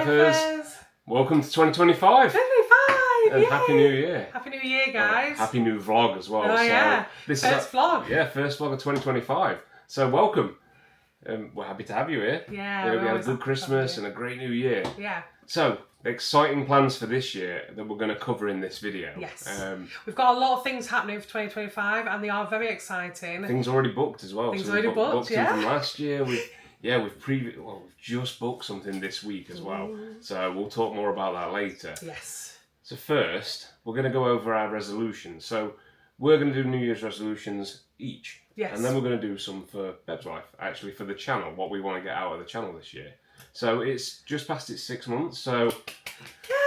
Bebers! Welcome to 2025! 2025! And Happy New Year! Happy New Year, guys! Happy new vlog as well. Oh, yeah. This first vlog. Yeah, first vlog of 2025. So, welcome. We're happy to have you here. Yeah. We had a good Christmas and a great New Year. Yeah. So, exciting plans for this year that we're going to cover in this video. Yes. We've got a lot of things happening for 2025 and they are very exciting. Things already booked as well. Things so already booked, yeah. from last year. We've just booked something this week as well. So we'll talk more about that later. Yes. So first, we're going to go over our resolutions. So we're going to do New Year's resolutions each. Yes. And then we're going to do some for Beb's Life, actually for the channel, what we want to get out of the channel this year. So it's just past its 6 months, so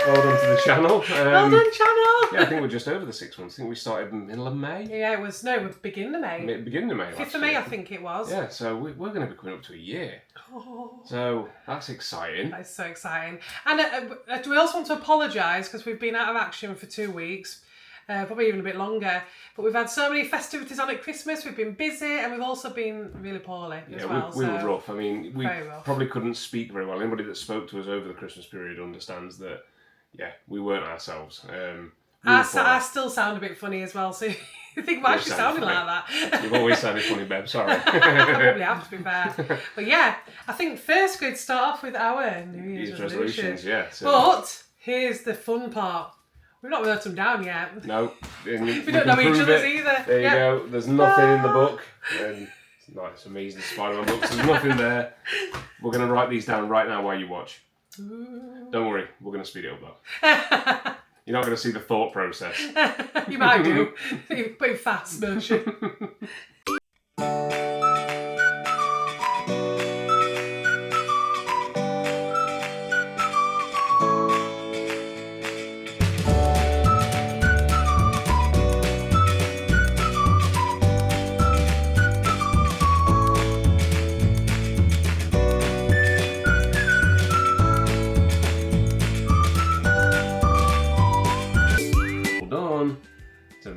well done to the channel. Well done, channel! Yeah, I think we're just over the 6 months. I think we started in the middle of May. Yeah, we're beginning of May. Beginning of May. 5th of May, I think it was. Yeah, so we're going to be coming up to a year. Oh. So that's exciting. That is so exciting. And we also want to apologise because we've been out of action for 2 weeks. Probably even a bit longer. But we've had so many festivities on at Christmas, we've been busy, and we've also been really poorly as well. We were rough. I mean, we rough. probably couldn't speak very well. Anybody that spoke to us over the Christmas period understands that, yeah, we weren't ourselves. I still sound a bit funny as well, so you think, why is she sounding like that? You've always sounded funny, Beb, sorry. I probably have, to be fair. But yeah, I think first we'd start off with our New Year's resolutions. Yeah. So. But here's the fun part. We've not wrote them down yet. No. We don't know each other's either. There you go. There's nothing in the book. And it's amazing Spider-Man books. There's nothing there. We're going to write these down right now while you watch. Ooh. Don't worry. We're going to speed it up though. You're not going to see the thought process. You might do. But fast version.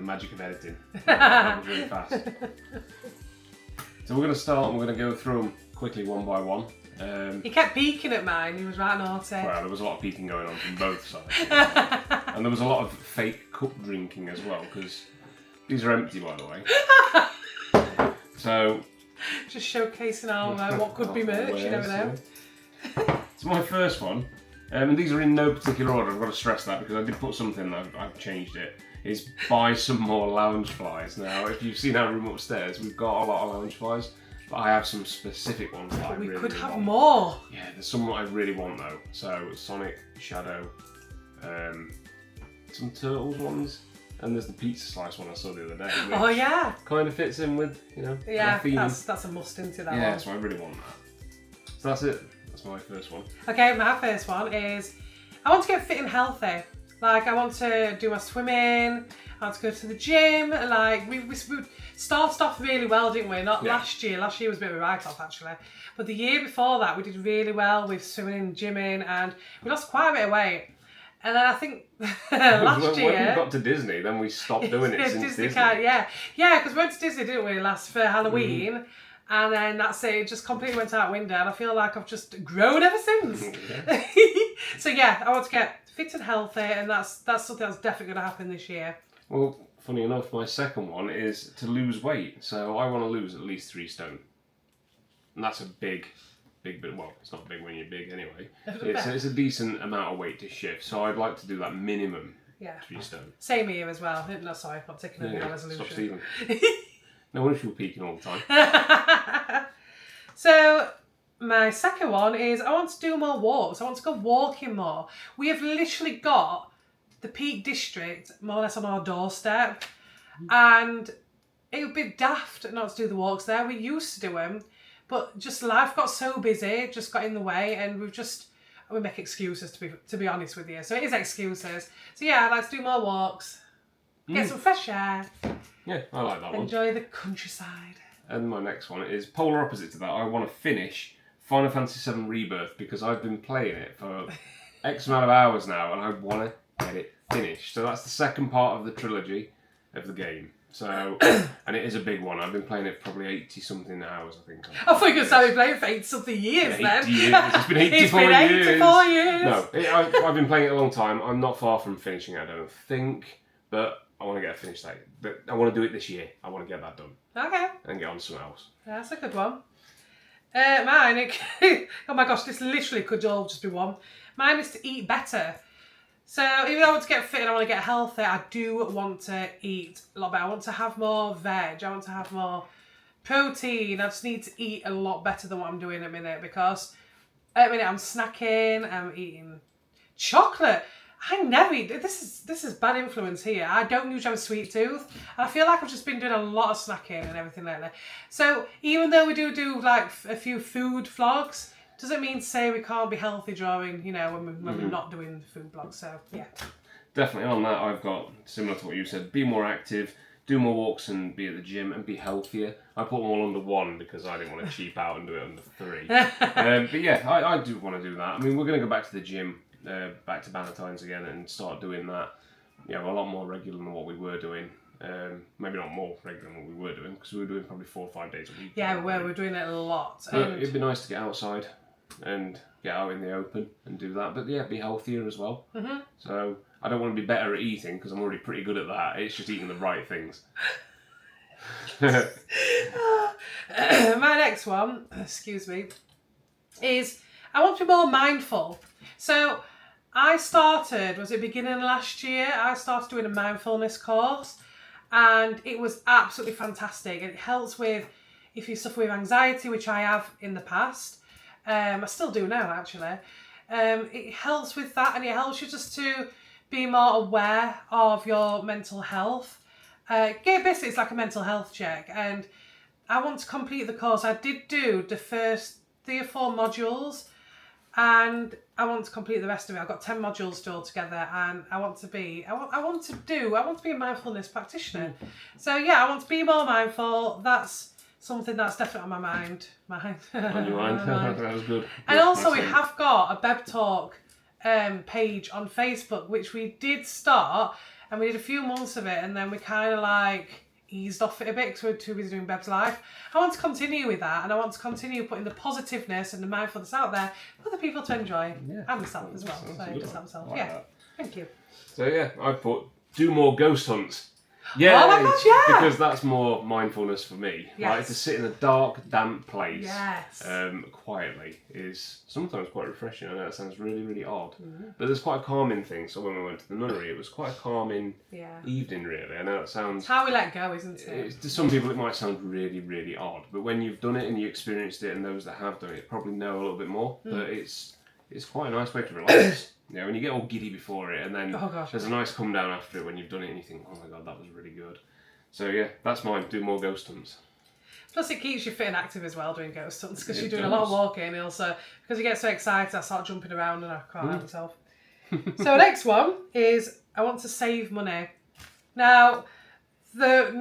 Magic of editing. That was really fast. So we're going to start and we're going to go through them quickly one by one. He kept peeking at mine, he was right naughty. Well, there was a lot of peeking going on from both sides. And there was a lot of fake cup drinking as well, because these are empty, by the way. So... just showcasing our what could be merch, you never know. So my first one, and these are in no particular order, I've got to stress that because I did put something that I've changed it, is buy some more lounge flies. Now, if you've seen our room upstairs, we've got a lot of lounge flies, but I have some specific ones that I really want. We could have more. Yeah, there's some that I really want though. So, Sonic, Shadow, some Turtles ones, and there's the pizza slice one I saw the other day. Oh yeah. Kind of fits in with, yeah, that's a must into that one. Yeah, so I really want that. So that's it. That's my first one. Okay, my first one is I want to get fit and healthy. Like, I want to do my swimming, I want to go to the gym. Like, we started off really well, didn't we? Last year. Last year was a bit of a write-off, actually. But the year before that, we did really well with swimming and gymming, and we lost quite a bit of weight. And then I think last year... When we got to Disney, then we stopped doing it since Disney. Yeah, because we went to Disney, didn't we, for Halloween? Mm-hmm. And then that's it, just completely went out the window, and I feel like I've just grown ever since. Yeah. So yeah, I want to get fit and healthy, and that's something that's definitely going to happen this year. Well, funny enough, my second one is to lose weight. So I want to lose at least 3 stone. And that's a big bit. Well, it's not big when you're big anyway. It's a decent amount of weight to shift. So I'd like to do that minimum 3 stone. Same here as well. No, sorry, I'm taking a resolution. Stop stealing. No wonder you're peeking all the time. So, my second one is I want to do more walks. I want to go walking more. We have literally got the Peak District more or less on our doorstep. And it would be daft not to do the walks there. We used to do them. But just life got so busy, just got in the way. And we make excuses, to be honest with you. So it is excuses. So yeah, I'd like to do more walks. Get some fresh air. Yeah, I like that one. Enjoy the countryside. And my next one is polar opposite to that. I want to finish Final Fantasy VII Rebirth because I've been playing it for X amount of hours now and I want to get it finished. So that's the second part of the trilogy of the game. So, and it is a big one. I've been playing it probably 80 something hours, I think. I thought you were going to say we played for 80 something years then. 80 years. It's been 84 It's been 84 years. No, I've been playing it a long time. I'm not far from finishing it, I don't think. But I want to get a finish date. But I want to do it this year. I want to get that done. Okay. And get on to something else. That's a good one. Mine, oh my gosh, this literally could all just be one. Mine is to eat better. So even though I want to get fit and I want to get healthy, I do want to eat a lot better. I want to have more veg. I want to have more protein. I just need to eat a lot better than what I'm doing at the minute, because at the minute I'm snacking, I'm eating chocolate. I never eat. This is bad influence here. I don't usually have a sweet tooth, and I feel like I've just been doing a lot of snacking and everything lately. So even though we do like a few food vlogs, doesn't mean to say we can't be healthy during, you know, when we're not doing food vlogs. So yeah, definitely on that. I've got similar to what you said. Be more active, do more walks, and be at the gym, and be healthier. I put them all under one because I didn't want to cheap out and do it under three. But yeah, I do want to do that. I mean, we're going to go back to the gym. Back to Bannatynes again and start doing that. Yeah, a lot more regular than what we were doing. Maybe not more regular than what we were doing, because we were doing probably 4 or 5 days a week. Yeah, we're doing it a lot. But it'd be nice to get outside and get out in the open and do that. But yeah, be healthier as well. Mm-hmm. So I don't want to be better at eating, because I'm already pretty good at that. It's just eating the right things. My next one, excuse me, is I want to be more mindful. So I started, was it beginning of last year? I started doing a mindfulness course, and it was absolutely fantastic. It helps with, if you suffer with anxiety, which I have in the past, I still do now actually. It helps with that, and it helps you just to be more aware of your mental health. Basically, it's like a mental health check, and I want to complete the course. I did do the first 3 or 4 modules, and I want to complete the rest of it. I've got 10 modules still together, and I want to be a mindfulness practitioner. So yeah, I want to be more mindful. That's something that's definitely on my mind. On your mind? That was good. And also we have got a Beb Talk page on Facebook, which we did start, and we did a few months of it, and then we kind of like eased off it a bit because we were too busy doing Beb's Life. I want to continue with that, and I want to continue putting the positiveness and the mindfulness out there for other people to enjoy, and myself as well. So just myself. Like that. Thank you. So yeah, I put do more ghost hunts. Yeah, oh my gosh, yeah! Because that's more mindfulness for me. Yes. Like, to sit in a dark, damp place, yes, quietly is sometimes quite refreshing. I know that sounds really, really odd, but there's quite a calming thing. So when we went to the nunnery, it was quite a calming evening, really. I know that sounds... It's how we let go, isn't it? To some people, it might sound really, really odd, but when you've done it and you experienced it, and those that have done it probably know a little bit more. But it's quite a nice way to relax. You know, when you get all giddy before it, and then there's a nice come down after it when you've done it, and you think, oh my god, that was really good. So yeah, that's mine. Do more ghost hunts. Plus, it keeps you fit and active as well doing ghost hunts, because you're doing a lot of walking, and also because you get so excited, I start jumping around and I can't help myself. So next one is I want to save money. Now, the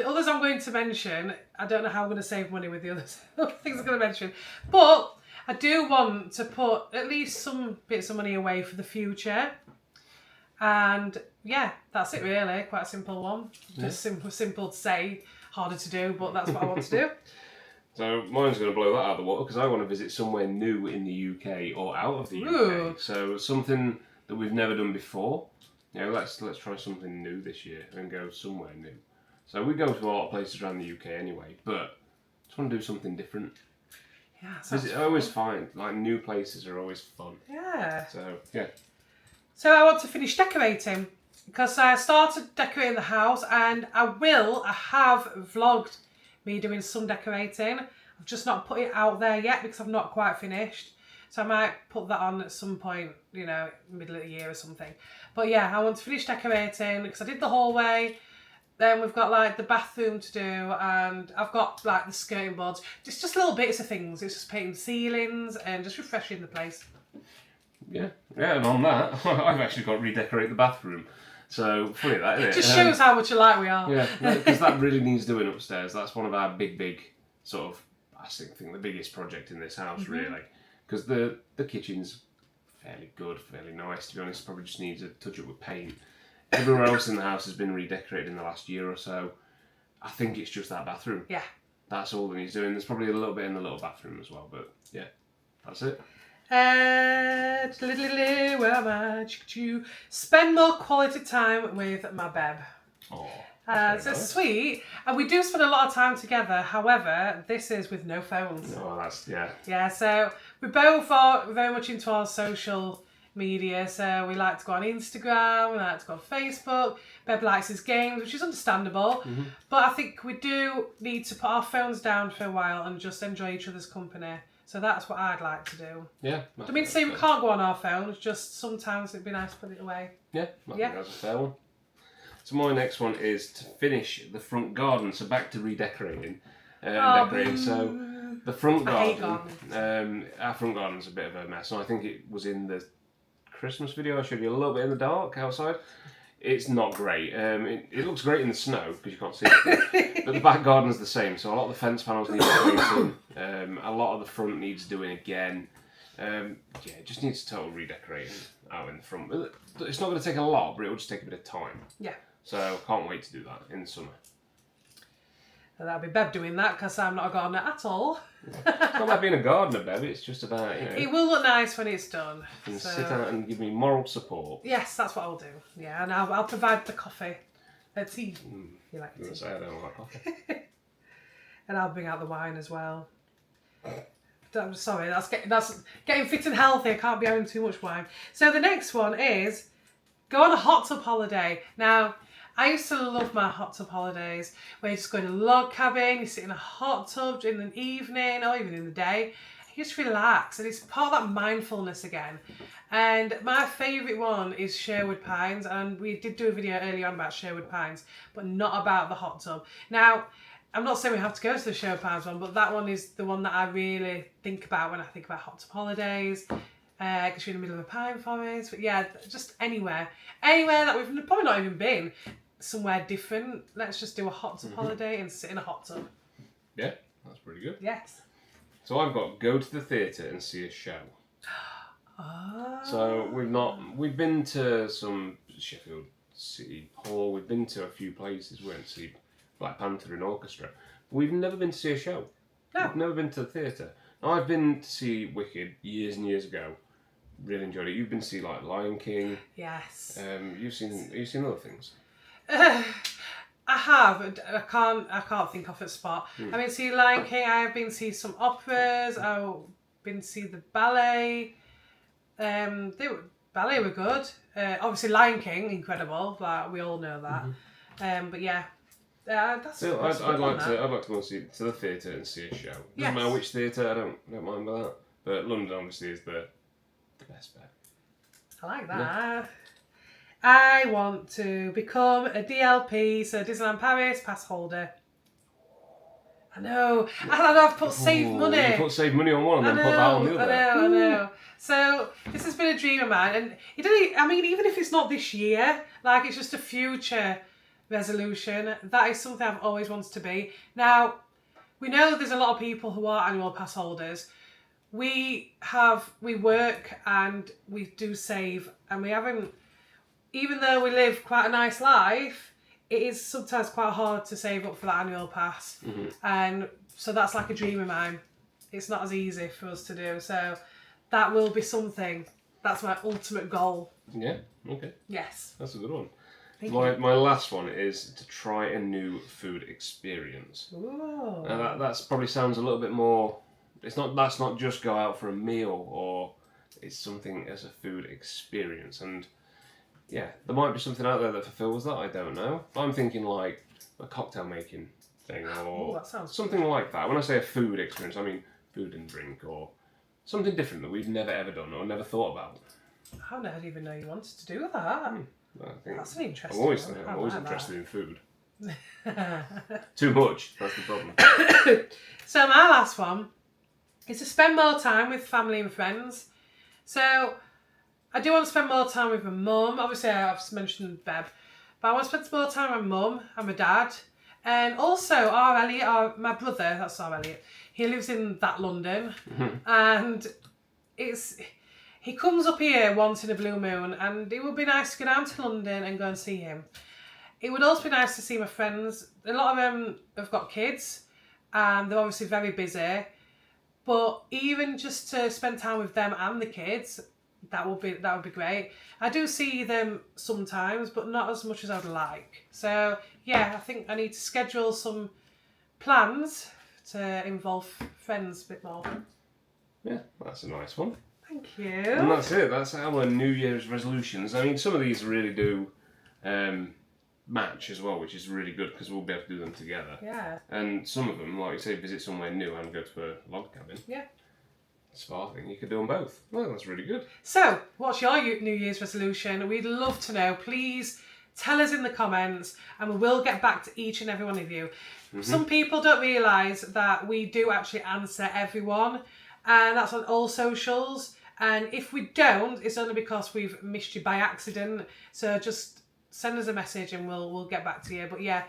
others I'm going to mention, I don't know how I'm going to save money with the others things I'm going to mention, but I do want to put at least some bits of money away for the future. And yeah, that's it really. Quite a simple one. Just simple to say, harder to do, but that's what I want to do. So mine's going to blow that out of the water, because I want to visit somewhere new in the UK or out of the UK. So something that we've never done before. You know, let's try something new this year and go somewhere new. So we go to a lot of places around the UK anyway, but just want to do something different. Yeah, it's always fine. Like, new places are always fun. Yeah. So yeah. So I want to finish decorating, because I started decorating the house, and I have vlogged me doing some decorating. I've just not put it out there yet because I've not quite finished. So I might put that on at some point, you know, middle of the year or something. But yeah, I want to finish decorating because I did the hallway. Then we've got like the bathroom to do, and I've got like the skirting boards. Just little bits of things. It's just painting ceilings and just refreshing the place. Yeah, and on that, I've actually got to redecorate the bathroom. So funny that, isn't it? It just shows how much alike we are. Yeah, because that really needs doing upstairs. That's one of our big sort of, I think the biggest project in this house, really. Because the kitchen's fairly good, fairly nice, to be honest. Probably just needs a touch up with paint. Everywhere else in the house has been redecorated in the last year or so. I think it's just that bathroom. Yeah. That's all that he's doing. There's probably a little bit in the little bathroom as well, but yeah, that's it. Where am I? Spend more quality time with my beb. Oh, So nice. sweet, and we do spend a lot of time together. However, this is with no phones. Oh, that's yeah. Yeah, so we both are very much into our social media. So we like to go on Instagram, we like to go on Facebook. Beb likes his games, which is understandable. Mm-hmm. But I think we do need to put our phones down for a while and just enjoy each other's company. So that's what I'd like to do. Yeah. I mean, say we can't go on our phones, just sometimes it'd be nice to put it away. Yeah, I Yeah. think that's a fair one. So my next one is to finish the front garden. So back to redecorating. Decorating. So the front I hate garden. Our front garden's a bit of a mess. And I think it was in the Christmas video I showed you a little bit in the dark outside. It's not great. It looks great in the snow because you can't see it. But the back garden's the same. So a lot of the fence panels need replacing. A lot of the front needs doing again. It just needs total redecorating out in the front. It's not going to take a lot, but it will just take a bit of time. Yeah. So can't wait to do that in the summer. And that'll be Beb doing that because I'm not a gardener at all. It's not about being a gardener, Beb. It's just about, It will look nice when it's done. you can So- sit out and give me moral support. Yes, that's what I'll do. Yeah, and I'll provide the coffee. Tea. You like I'm going to tea. say I don't like coffee. And I'll bring out the wine as well. I'm sorry, that's getting fit and healthy. I can't be having too much wine. So the next one is go on a hot tub holiday. Now, I used to love my hot tub holidays where you just go in a log cabin, you sit in a hot tub in the evening or even in the day. You just relax, and it's part of that mindfulness again. And my favourite one is Sherwood Pines, and we did do a video earlier on about Sherwood Pines, but not about the hot tub. Now, I'm not saying we have to go to the Sherwood Pines one, but that one is the one that I really think about when I think about hot tub holidays. Because you're in the middle of a pine forest, but yeah, just anywhere that we've probably not even been, somewhere different. Let's just do a hot tub holiday and sit in a hot tub. Yeah, that's pretty good. Yes. So I've got go to the theatre and see a show. Oh. So we've been to some Sheffield City Hall, we've been to a few places, we went to see Black Panther in orchestra. But we've never been to see a show. No. We've never been to the theatre. Now, I've been to see Wicked years and years ago. Really enjoyed it. You've been to see like Lion King. Yes. You've seen other things. I have. I can't think off the spot. I've been to see Lion King. I have been to see some operas. I've been to see the ballet. Ballet were good. Obviously, Lion King, incredible. Like we all know that. But yeah, that's. So that's I'd good like on to that. I'd like to go to the theatre and see a show. Doesn't Yes. matter which theatre. I don't mind by that. But London obviously is the best bet. I like that. I want to become a DLP, so Disneyland Paris pass holder. I know. I've put save Ooh, money. You put save money on one and then put that on the other. I know. So this has been a dream of mine, and even if it's not this year, like it's just a future resolution, that is something I've always wanted to be. Now, we know there's a lot of people who are annual pass holders. We work and we do save, and we haven't, even though we live quite a nice life, it is sometimes quite hard to save up for that annual pass. And so that's like a dream of mine. It's not as easy for us to do. So that will be something. That's my ultimate goal. Yeah, okay. Yes. That's a good one. Thank My last one is to try a new food experience. Ooh. Now that's probably sounds a little bit more. That's not just go out for a meal, or it's something as a food experience. And yeah, there might be something out there that fulfills that. I don't know. I'm thinking like a cocktail making thing, or Ooh, that sounds something like that. When I say a food experience, I mean food and drink, or something different that we've never ever done or never thought about. I didn't even know you wanted to do that. I think That's an I'm interesting always, one. I I'm always like interested in food. that. Too much. That's the problem. So my last one is to spend more time with family and friends. So I do want to spend more time with my mum. Obviously, I've mentioned Beb, but I want to spend more time with my mum and my dad, and also our Elliot, my brother. That's our Elliot. He lives in that London, and he comes up here once in a blue moon, and it would be nice to go down to London and go and see him. It would also be nice to see my friends. A lot of them have got kids, and they're obviously very busy. But even just to spend time with them and the kids, that would be great. I do see them sometimes, but not as much as I would like. So yeah, I think I need to schedule some plans to involve friends a bit more. Yeah, that's a nice one. Thank And you. that's it. That's our New Year's resolutions. I mean, some of these really do match as well, which is really good because we'll be able to do them together. Yeah. And some of them, like you say, visit somewhere new and go to a log cabin. Yeah. So I think you could do them both. Well, that's really good. So, what's your New Year's resolution? We'd love to know. Please tell us in the comments, and we will get back to each and every one of you. Some people don't realise that we do actually answer everyone, and that's on all socials. And if we don't, it's only because we've missed you by accident. So just send us a message and we'll get back to you. But yeah,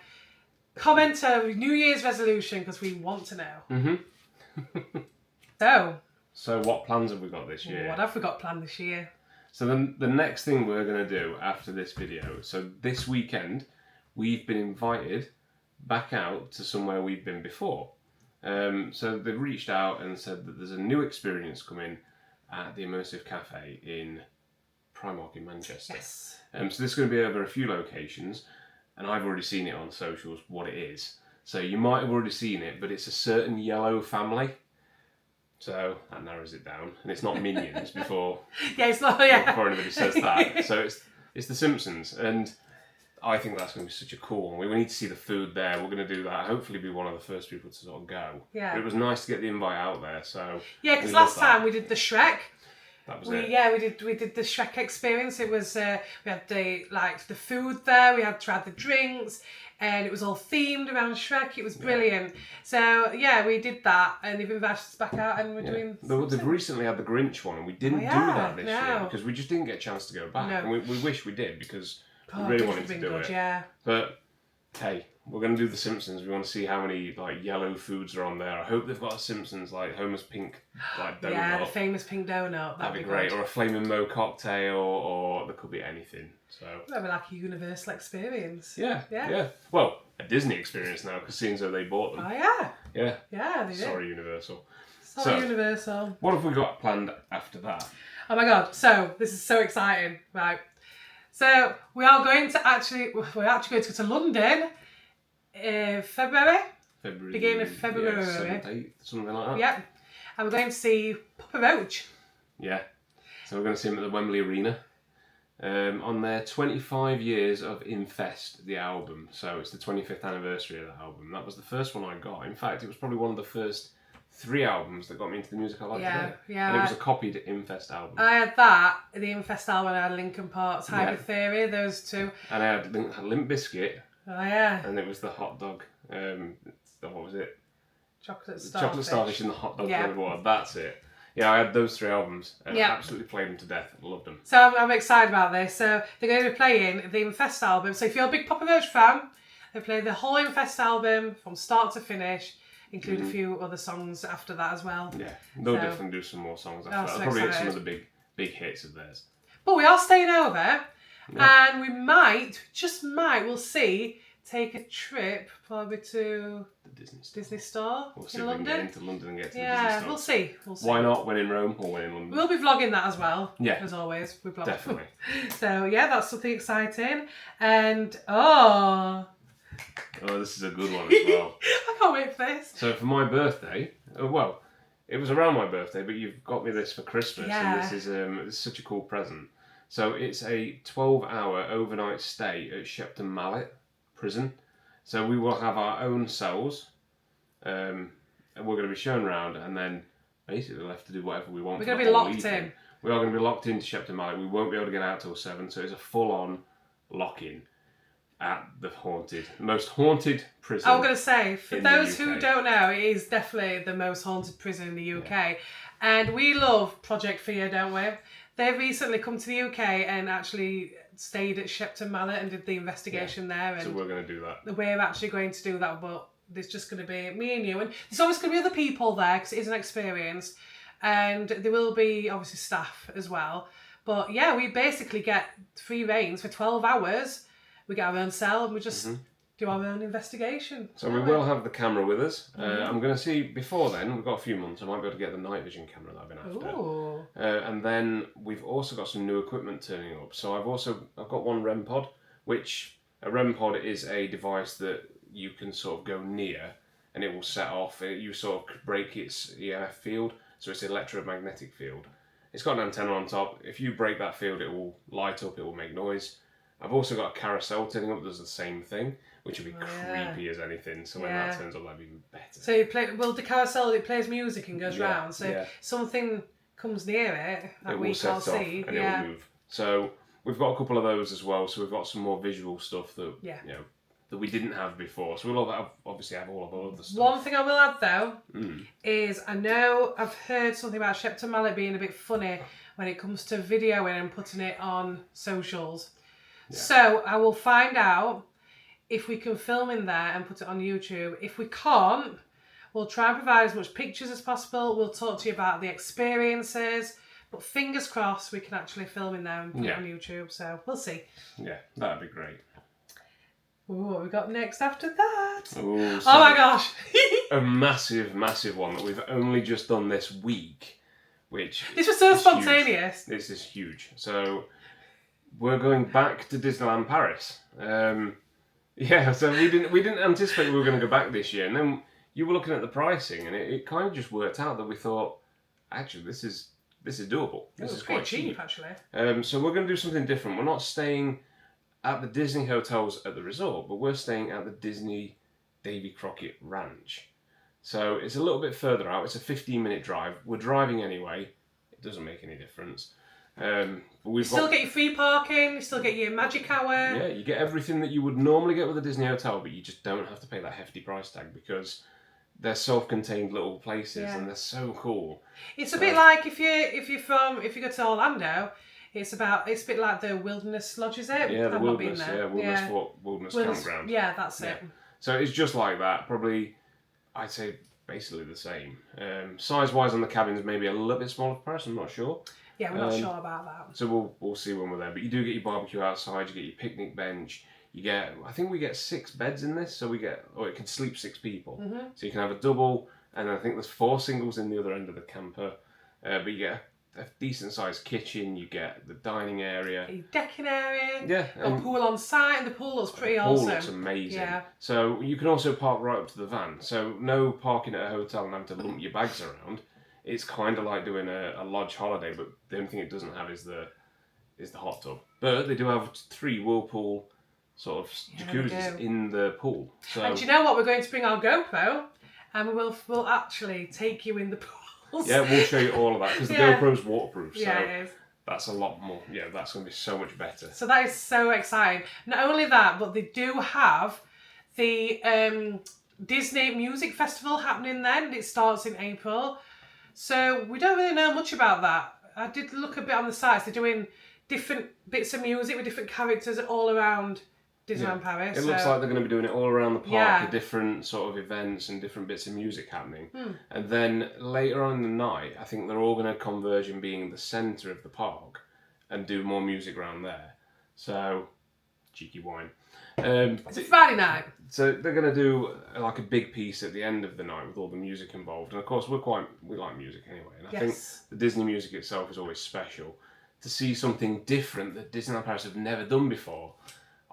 comment a New Year's resolution because we want to know. So what plans have we got this year? What have we got planned this year? So the next thing we're going to do after this video, so this weekend, we've been invited back out to somewhere we've been before. So they've reached out and said that there's a new experience coming at the Immersive Cafe in Primark in Manchester. Yes. So this is going to be over a few locations, and I've already seen it on socials what it is. So you might have already seen it, but it's a certain yellow family. So that narrows it down, and it's not Minions before. Yeah, it's not. Yeah. Before anybody says that. So it's the Simpsons, and I think that's going to be such a cool one. We need to see the food there. We're going to do that. Hopefully, be one of the first people to sort of go. Yeah. But it was nice to get the invite out there. So yeah, because last time we did the Shrek. That was it. Yeah, we did the Shrek experience. It was we had the food there. We had tried the drinks, and it was all themed around Shrek. It was brilliant. So yeah, we did that, and they've invited us back out, and we're doing. They've recently had the Grinch one, and we didn't do that this year because we just didn't get a chance to go back. No. And we wish we did because we really wanted to do it. Yeah. But hey, we're going to do the Simpsons. We want to see how many like yellow foods are on there. I hope they've got a Simpsons like Homer's pink like donut. Yeah, the famous pink donut. That'd be great. Good. Or a Flamin' Mo cocktail, or there could be anything. So that'd be like a universal experience. Yeah. Well, a Disney experience now because seeing as though they bought them. Oh yeah. Yeah. Yeah, they did. Sorry, Universal. Sorry, Universal. What have we got planned after that? Oh my god! So this is so exciting, right? So we're going to go to London in February. Beginning of February. 7th, 8th, something like that. Yep. And we're going to see Papa Roach. Yeah. So we're going to see him at the Wembley Arena on their 25 years of Infest, the album. So it's the 25th anniversary of the album. That was the first one I got. In fact, it was probably one of the first 3 albums that got me into the music I like today. Yeah. And it was a copied Infest album. I had that, the Infest album, and I had Linkin Park's Hybrid Theory, those two. And I had Limp Bizkit. Oh yeah. And it was the hot dog. What was it? Chocolate Starfish and the hot dog flavored water. That's it. Yeah, I had those 3 albums and absolutely played them to death. Loved them. So I'm excited about this. So they're going to be playing the Infest album. So if you're a big Papa Roach fan, they play the whole Infest album from start to finish, include a few other sons after that as well. Yeah, they'll definitely do some more songs after that. So They'll probably get excited. some of the big hits of theirs. But we are staying over, and we might, just might, we'll see, take a trip probably to The Disney Store We'll see in if we can get London. into London and get to the Disney Yeah, Store. we'll see. We'll see. Why not when in Rome or when in London? We'll be vlogging that as well. Yeah. As always, we vlog. Definitely. So yeah, that's something exciting. And oh, this is a good one as well. I can't wait for this. So for my birthday, well, it was around my birthday, but you've got me this for Christmas, Yeah. and this is such a cool present. So it's a 12-hour overnight stay at Shepton Mallet Prison. So we will have our own cells, and we're going to be shown around, and then basically we'll have to do whatever we want. We're for going the to be whole locked evening. in. We are going to be locked into Shepton Mallet. We won't be able to get out till 7, so it's a full-on lock-in at the most haunted prison. I was going to say, for in the those who UK. don't know, it is definitely the most haunted prison in the UK. And we love Project Fear, don't we? They've recently come to the UK and actually stayed at Shepton Mallet and did the investigation there. And So we're going to do that. we're actually going to do that, but there's just going to be me and you. And there's always going to be other people there because it is an experience. and there will be obviously staff as well. But yeah, we basically get free reigns for 12 hours. We get our own cell and we just do our own investigation. So we will have the camera with us. I'm going to see, before then, we've got a few months, I might be able to get the night vision camera that I've been after. Ooh. And then we've also got some new equipment turning up. So I've got one REM pod, which a REM pod is a device that you can sort of go near and it will set off. You sort of break its EMF field, so it's electromagnetic field. It's got an antenna on top. If you break that field, it will light up, it will make noise. I've also got a carousel turning up that does the same thing, which would be creepy as anything. So when that turns up, that'd be even better. So the carousel, it plays music and goes round. So something comes near it that we can't see. And it will move. So we've got a couple of those as well. So we've got some more visual stuff that that we didn't have before. So we'll obviously have all of our other stuff. One thing I will add though is I know I've heard something about Shepton Mallet being a bit funny when it comes to videoing and putting it on socials. Yeah. So I will find out if we can film in there and put it on YouTube. If we can't, we'll try and provide as much pictures as possible. We'll talk to you about the experiences. But fingers crossed we can actually film in there and put it on YouTube. So we'll see. Yeah, that'd be great. Ooh, what we got next after that? Ooh, oh my gosh! A massive, massive one that we've only just done this week, which this was so spontaneous. This is huge. So we're going back to Disneyland Paris. So we didn't anticipate we were going to go back this year, and then you were looking at the pricing, and it kind of just worked out that we thought, actually, this is doable. This is quite cheap, actually. So we're going to do something different. We're not staying at the Disney hotels at the resort, but we're staying at the Disney Davy Crockett Ranch. So it's a little bit further out. It's a 15-minute drive. We're driving anyway. It doesn't make any difference. But you still get your free parking. You still get your magic hour. Yeah, you get everything that you would normally get with a Disney hotel, but you just don't have to pay that hefty price tag because they're self-contained little places and they're so cool. It's a bit like if you go to Orlando. It's a bit like the Wilderness Lodge, is it? Yeah, the Wilderness, Wilderness Campground. Yeah, that's it. So it's just like that. Probably, I'd say basically the same. Size-wise on the cabins, maybe a little bit smaller per person, I'm not sure. Yeah, we're not sure about that. So we'll see when we're there. But you do get your barbecue outside, you get your picnic bench. I think we get 6 beds in this, so it can sleep 6 people. Mm-hmm. So you can have a double, and I think there's 4 singles in the other end of the camper. But you get a decent sized kitchen, you get the dining area, a decking area, a pool on site, and the pool looks pretty awesome. The pool looks amazing. So you can also park right up to the van. So no parking at a hotel and having to lump your bags around. It's kind of like doing a lodge holiday, but the only thing it doesn't have is the hot tub. But they do have 3 whirlpool sort of jacuzzis in the pool. So, and do you know what? We're going to bring our GoPro, and we'll actually take you in the pool. Yeah, we'll show you all of that because the GoPro's waterproof. So it is. That's a lot more. Yeah, that's going to be so much better. So that is so exciting. Not only that, but they do have the Disney Music Festival happening then. It starts in April. So we don't really know much about that. I did look a bit on the sites. They're doing different bits of music with different characters all around Disneyland Paris. It looks like they're going to be doing it all around the park, the different sort of events and different bits of music happening. And then later on in the night, I think they're all going to converge in being the centre of the park and do more music around there. So, cheeky wine. It's a Friday night. So they're going to do like a big piece at the end of the night with all the music involved. And of course, we like music anyway. And I think the Disney music itself is always special. To see something different that Disneyland Paris have never done before,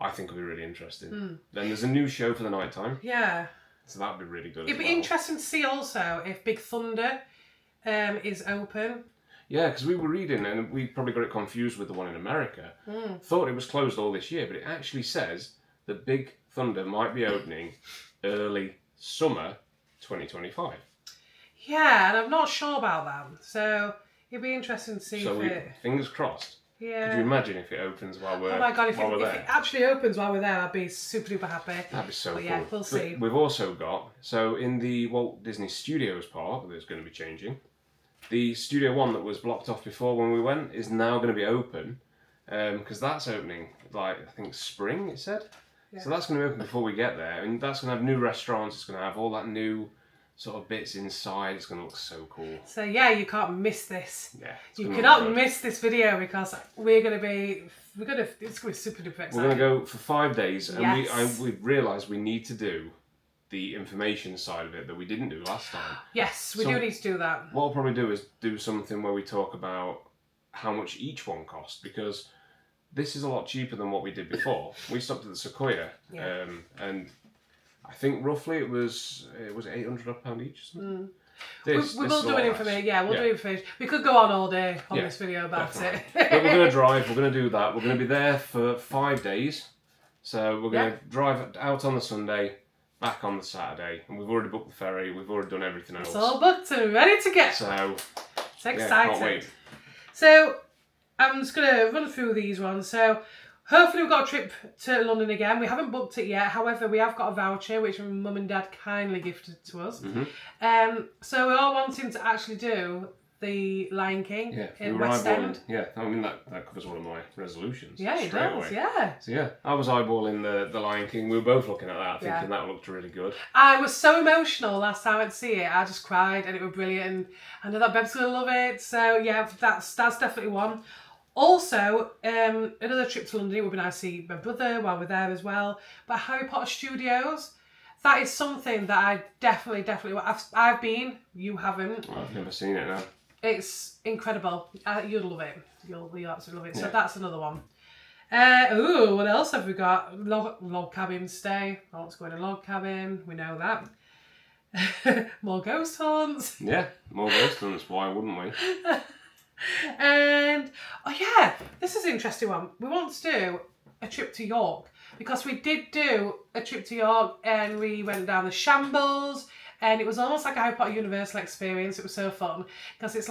I think will be really interesting. Then there's a new show for the night time. Yeah. So that'd be really good. It'd be interesting to see also if Big Thunder is open. Yeah, because we were reading and we probably got it confused with the one in America. Thought it was closed all this year, but it actually says that Big Thunder might be opening early summer 2025. Yeah, and I'm not sure about that. So it'd be interesting to see fingers crossed. Yeah. Could you imagine if it opens while we're there? Oh my god, if it actually opens while we're there, I'd be super duper happy. That'd be so cool. Yeah, we'll see. We've also got, so in the Walt Disney Studios park that's going to be changing, the Studio 1 that was blocked off before when we went is now going to be open because that's opening, I think spring it said. Yeah. So that's going to be open before we get there, and that's going to have new restaurants, it's going to have all that new sort of bits inside. It's going to look so cool. So yeah, you can't miss this. Yeah, You cannot miss this video because it's going to be super duper exciting. We're going to go for 5 days, and Yes. we've realised we need to do the information side of it that we didn't do last time. Yes, we So- do need to do that. What I'll probably do is do something where we talk about how much each one cost, because this is a lot cheaper than what we did before. We stopped at the Sequoia, Yeah. and I think roughly it was £800 each or something. We This will is a do lot an less. information. Yeah, we'll Yeah. do information. We could go on all day on Yeah, this video about definitely. it. But we're going to drive, we're going to do that. We're going to be there for 5 days. So we're going to drive out on the Sunday, back on the Saturday. And we've already booked the ferry, we've already done everything else. It's all booked and ready to get. So, It's yeah, exciting. can't wait. So I'm just going to run through these ones. So hopefully we've got a trip to London again. We haven't booked it yet. However, we have got a voucher which Mum and Dad kindly gifted to us. So we're all wanting to actually do the Lion King Yeah, we in were West eyeballing. End. Yeah, I mean that covers one of my resolutions. Yeah, it straight does. away. Yeah. So yeah, I was eyeballing the Lion King. We were both looking at that, Yeah. thinking that looked really good. I was so emotional last time I went to see it. I just cried and it was brilliant. And I know that Beb's gonna love it. So yeah, that's definitely one. Also, another trip to London. It would be nice to see my brother while we're there as well. But Harry Potter Studios, that is something that I definitely. I've been. You haven't. I've never seen it now. It's incredible. You'll love it. You'll absolutely love it. So Yeah. that's another one. What else have we got? Log cabin stay. I want to go in a log cabin. We know that. More ghost hunts. Yeah, more ghost hunts. Why wouldn't we? And oh yeah, this is an interesting one. We want to do a trip to York because we did do a trip to York and we went down the Shambles and it was almost like a Harry Potter Universal experience. It was so fun because it's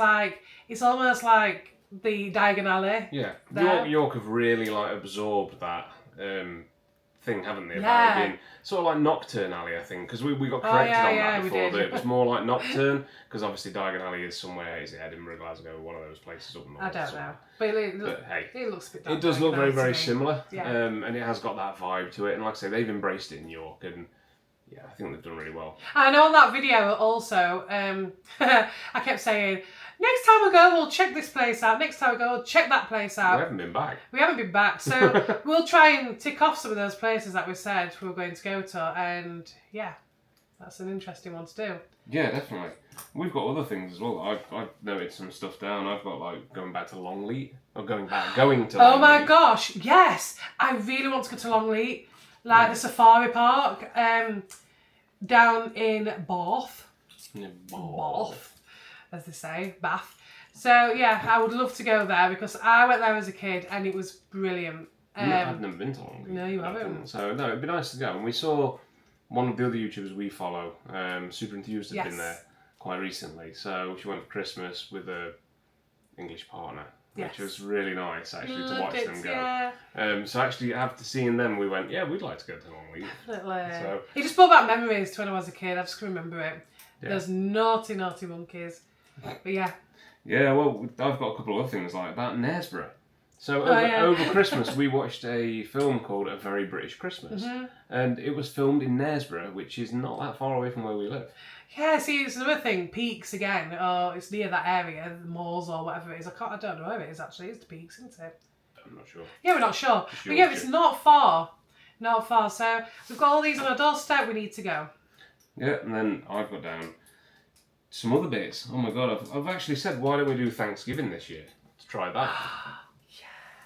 almost like the Diagon Alley. Yeah, There. York have really absorbed that thing, haven't they? About Yeah. it being sort of like Nocturne Alley, I think, because we got Oh, corrected yeah, on yeah, that we before. did. That it was more like Nocturne, because obviously Diagon Alley is somewhere. Is it Edinburgh, Glasgow, one of those places up north? I don't somewhere. know, but But hey, it looks a bit. it does look very, very similar, Yeah. and it has got that vibe to it. And like I say, they've embraced it in York, and yeah, I think they've done really well. I know on that video also, I kept saying, next time we go, we'll check this place out. Next time we go, we'll check that place We out. haven't been back. We haven't been back, so we'll try and tick off some of those places that we said we were going to go to, and yeah, that's an interesting one to do. Yeah, definitely. We've got other things as well. I've noted some stuff down. I've got like going back to Longleat, or going to Oh Longleat. my gosh, yes! I really want to go to Longleat, like the safari park, down in Bath. Yeah, Bath, as they say, Bath. So yeah, I would love to go there because I went there as a kid and it was brilliant. I've never been to Longleat. no, you I don't haven't. think. So no, it'd be nice to go. And we saw one of the other YouTubers we follow, Super Enthused, had been Yes. there quite recently. So she went for Christmas with a English partner, Yes. which was really nice actually to watch Loved them it, go. yeah, So actually, after seeing them, we went, yeah, we'd like to go to Longleat. definitely. So- It just brought back memories to when I was a kid. I just can remember it. Yeah. Those naughty monkeys. But yeah, Yeah, well, I've got a couple of other things like that. Knaresborough. So Oh, yeah. over Christmas, we watched a film called A Very British Christmas, Mm-hmm. and it was filmed in Knaresborough, which is not that far away from where we live. yeah. See, it's another thing. Peaks again. Oh, it's near that area, the malls or whatever it is. I don't know where it is actually. It's the Peaks, isn't it? I'm not sure. Yeah, we're not sure. Just But yeah, Yorkshire. it's not far. Not far. So we've got all these on our doorstep. We need to go. Yeah, and then I've got down some other bits. Oh my god, I've actually said, why don't we do Thanksgiving this year? To try that.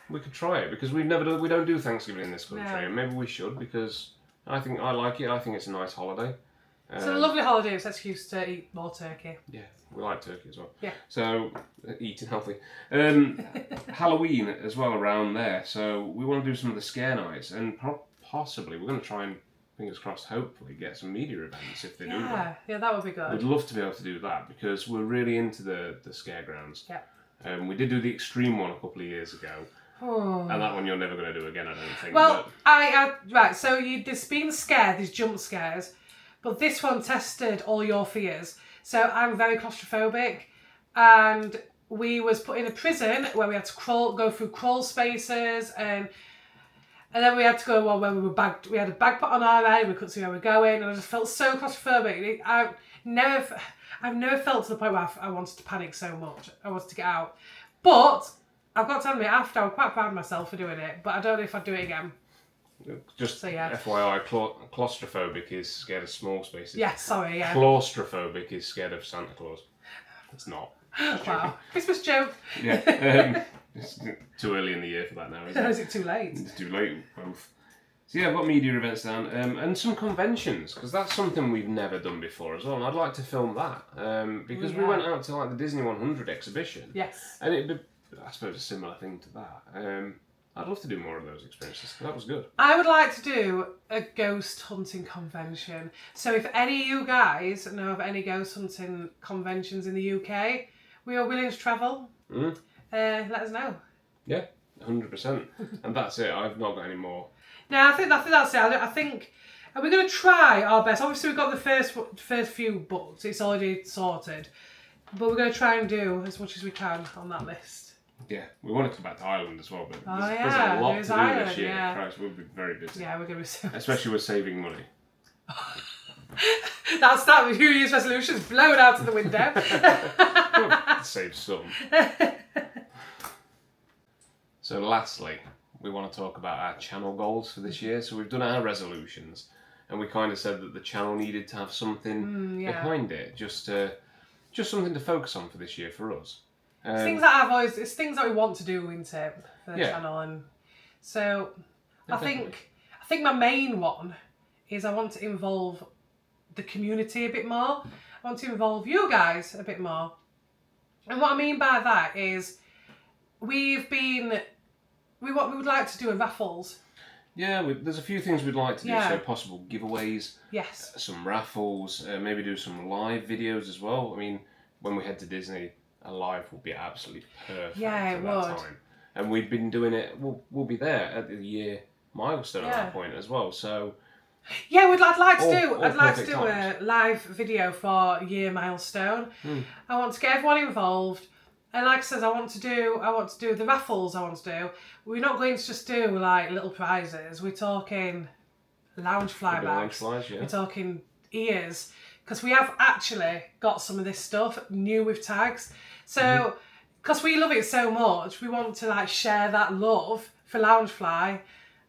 We could try it because we don't do Thanksgiving in this country, No. and maybe we should because I like it. I think it's a nice holiday. It's a lovely holiday. It's an excuse to eat more turkey. Yeah, we like turkey as well. Yeah. So, eating healthy. Halloween as well around there. So, we want to do some of the scare nights and possibly we're going to try and, fingers crossed, hopefully get some media events if they do that. Yeah, that would be We'd good. love to be able to do that because we're really into the scare grounds. Yeah. We did do the extreme one a couple of years ago, Oh. and that one you're never going to do again, I don't think. Well, right. So there's been scared, these jump scares, but this one tested all your fears. So I'm very claustrophobic, and we was put in a prison where we had to go through crawl spaces, and then we had to go one where we were bagged. We had a bag put on our head, we couldn't see where we were going, and I just felt so claustrophobic. I've never felt to the point where I wanted to panic so much. I wanted to get out. But I've got to admit, after, I'm quite proud of myself for doing it, but I don't know if I'd do it again. Just So, yeah. FYI, claustrophobic is scared of small spaces. Yeah, sorry, yeah. Claustrophobic is scared of Santa Claus. It's not. Wow. Christmas joke. Yeah. It's too early in the year for that now, isn't it? Is it too late? It's too late, both. So yeah, I've got media events down and some conventions, because that's something we've never done before as well, and I'd like to film that, because we went out to like the Disney 100 exhibition. Yes. And it'd be, I suppose, a similar thing to that. I'd love to do more of those experiences. That was good. I would like to do a ghost hunting convention. So if any of you guys know of any ghost hunting conventions in the UK, we are willing to travel. Let us know. Yeah, 100%. And that's it. I've not got any more. No, I think that's it. I think we're going to try our best. Obviously, we've got the first few books. It's already sorted. But we're going to try and do as much as we can on that list. Yeah, we want to come back to Ireland as well, but there's yeah, a lot there's to do Ireland, this year. yeah. Christ, we'll be very busy. Yeah, we're going to be so Especially with saving money. That's that with New Year's resolutions blown out of the window. Save some. So lastly, we want to talk about our channel goals for this year. So we've done our resolutions, and we kind of said that the channel needed to have something behind it, just something to focus on for this year for us. Things that it's things that we want to do, isn't it, for the channel, and so I think my main one is I want to involve the community a bit more. I want to involve you guys a bit more, and what I mean by that is we would like to do a raffles. Yeah, there's a few things we'd like to do. So possible giveaways. Yes. Some raffles. Maybe do some live videos as well. I mean, when we head to Disney, a live will be absolutely perfect. Yeah, it would. Time. And we've been doing it. We'll be there at the year milestone at that point as well. So. Yeah, I'd like to do a live video for year milestone. I want to get everyone involved. And like I said, I want to do the raffles. I want to do. We're not going to just do like little prizes. We're talking lounge fly bags. We're talking ears, because we have actually got some of this stuff new with tags. So, because we love it so much, we want to like share that love for Loungefly,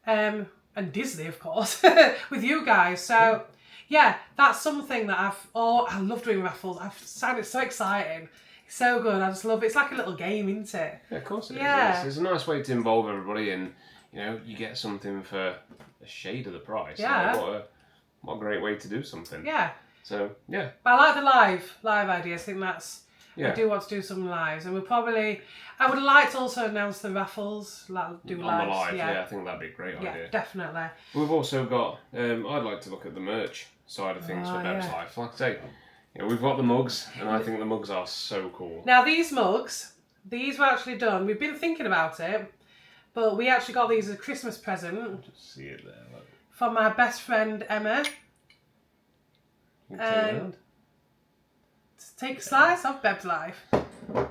and Disney, of course, with you guys. So, yeah, that's something that I love doing raffles. I've found it so exciting. So good, I just love it. It's like a little game, isn't it? Yeah, of course it is. It's a nice way to involve everybody, and you get something for a shade of the price. Yeah. Like, what a great way to do something. Yeah. So yeah. But I like the live idea. I think that's. Yeah. I do want to do some lives, and I would like to also announce the raffles. Do on lives. The live, I think that'd be a great idea. Yeah, definitely. We've also got. I'd like to look at the merch side of things for Beb's Life. Like I say. We've got the mugs, and I think the mugs are so cool. Now these mugs, were actually done. We've been thinking about it, but we actually got these as a Christmas present. Just see it there. Look. From my best friend Emma. Take a slice of Beb's Life.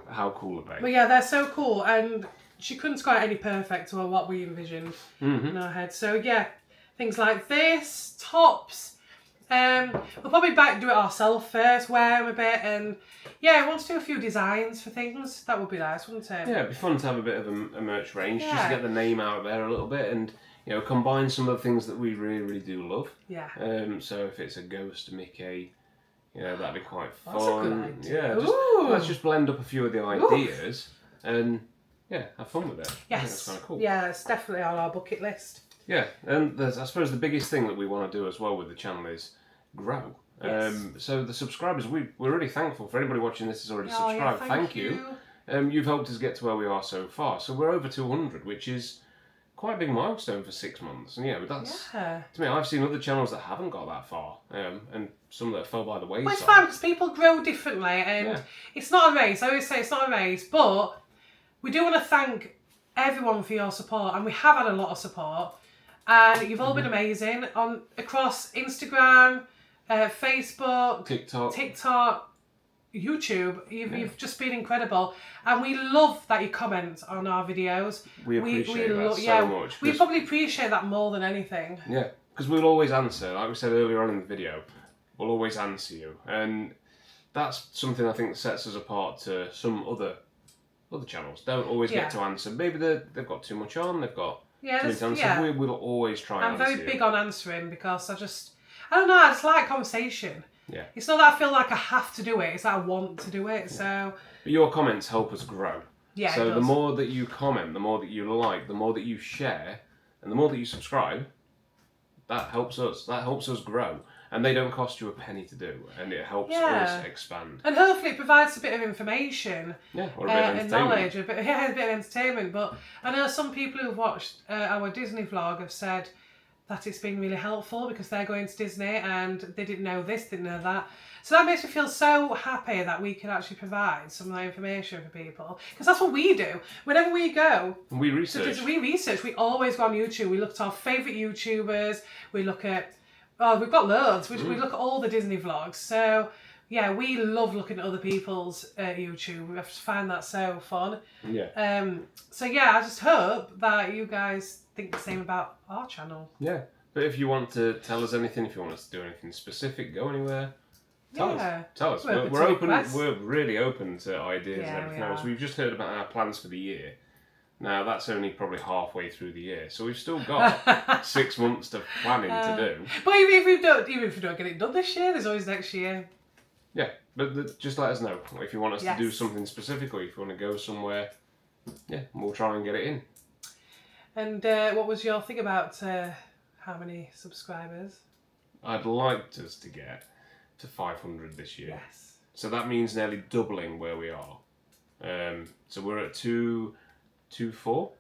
How cool are they? But yeah, they're so cool, and she couldn't score any perfect to what we envisioned in our head. So yeah, things like this, tops. We'll probably do it ourselves first, wear them a bit, and I want to do a few designs for things. That would be nice, wouldn't it? Yeah, it'd be fun to have a bit of a merch range, just to get the name out there a little bit, and combine some of the things that we really, really do love. Yeah. So if it's a ghost Mickey, that'd be quite fun. That's a good idea. Yeah, let's just blend up a few of the ideas and have fun with it. Yes. I think that's kind of cool. Yeah, it's definitely on our bucket list. Yeah, and I suppose the biggest thing that we want to do as well with the channel is grow. Yes. So the subscribers, we're really thankful for anybody watching this has already subscribed. Thank you. You've helped us get to where we are so far. So we're over 200, which is quite a big milestone for 6 months. And that's to me. I've seen other channels that haven't got that far, and some that fell by the wayside. Well, it's fine because people grow differently, and it's not a race. I always say it's not a race, but we do want to thank everyone for your support, and we have had a lot of support. And you've all been amazing across Instagram, Facebook, TikTok, YouTube. You've just been incredible, and we love that you comment on our videos. We appreciate that so much. We probably appreciate that more than anything. Yeah, because we'll always answer. Like we said earlier on in the video, We'll always answer you, and that's something I think sets us apart to some other channels. Don't always get to answer. Maybe they've got too much on. They've got too many to answer. We will always try. I'm and answer very big on answering because I don't know. I just like conversation. Yeah. It's not that I feel like I have to do it. It's that I want to do it. So. But your comments help us grow. Yeah. So the more that you comment, the more that you like, the more that you share, and the more that you subscribe, that helps us. That helps us grow. And they don't cost you a penny to do, and it helps us expand. And hopefully it provides a bit of information. Yeah, or a bit of entertainment. And knowledge, a bit of entertainment. But I know some people who've watched our Disney vlog have said that it's been really helpful because they're going to Disney and they didn't know this, didn't know that. So that makes me feel so happy that we can actually provide some of that information for people. Because that's what we do. Whenever we go... We research. We always go on YouTube. We look at our favourite YouTubers. We look at... Oh, we've got loads. We look at all the Disney vlogs. So, yeah, we love looking at other people's YouTube. We find that so fun. Yeah. So, yeah, I just hope that you guys think the same about our channel. Yeah. But if you want to tell us anything, if you want us to do anything specific, go anywhere, tell us. We're open. We're really open to ideas and everything else. We've just heard about our plans for the year. Now, that's only probably halfway through the year, so we've still got 6 months of planning to do. But even if we don't get it done this year, there's always next year. Yeah, but just let us know if you want us to do something specific, or if you want to go somewhere. Yeah, we'll try and get it in. And what was your thing about how many subscribers? I'd like us to get to 500 this year. Yes. So that means nearly doubling where we are. So we're at 224.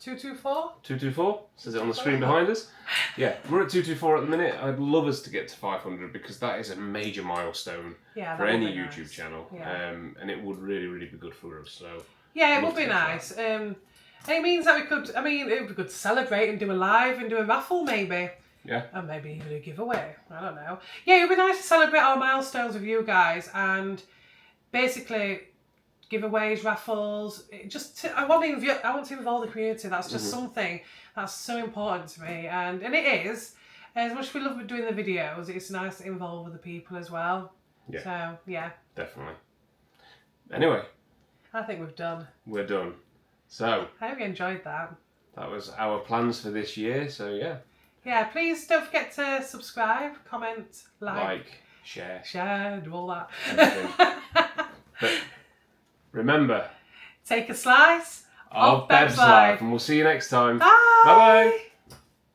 224? 224? Says it on the screen behind us. Yeah, we're at 224 at the minute. I'd love us to get to 500 because that is a major milestone for any YouTube channel. Yeah. And it would really, really be good for us. So yeah, it would be nice. And it means that it would be good to celebrate and do a live and do a raffle maybe. Yeah. And maybe even a giveaway. I don't know. Yeah, it would be nice to celebrate our milestones with you guys and basically giveaways, raffles. I want to involve the community. That's just something that's so important to me, and it is. As much as we love doing the videos, it's nice to involve other people as well. Yeah. So yeah. Definitely. Anyway. I think We're done. So. I hope you enjoyed that. That was our plans for this year. So yeah. Yeah. Please don't forget to subscribe, comment, like, share, do all that. But remember, take a slice of Beb's Life, and we'll see you next time. Bye. Bye bye.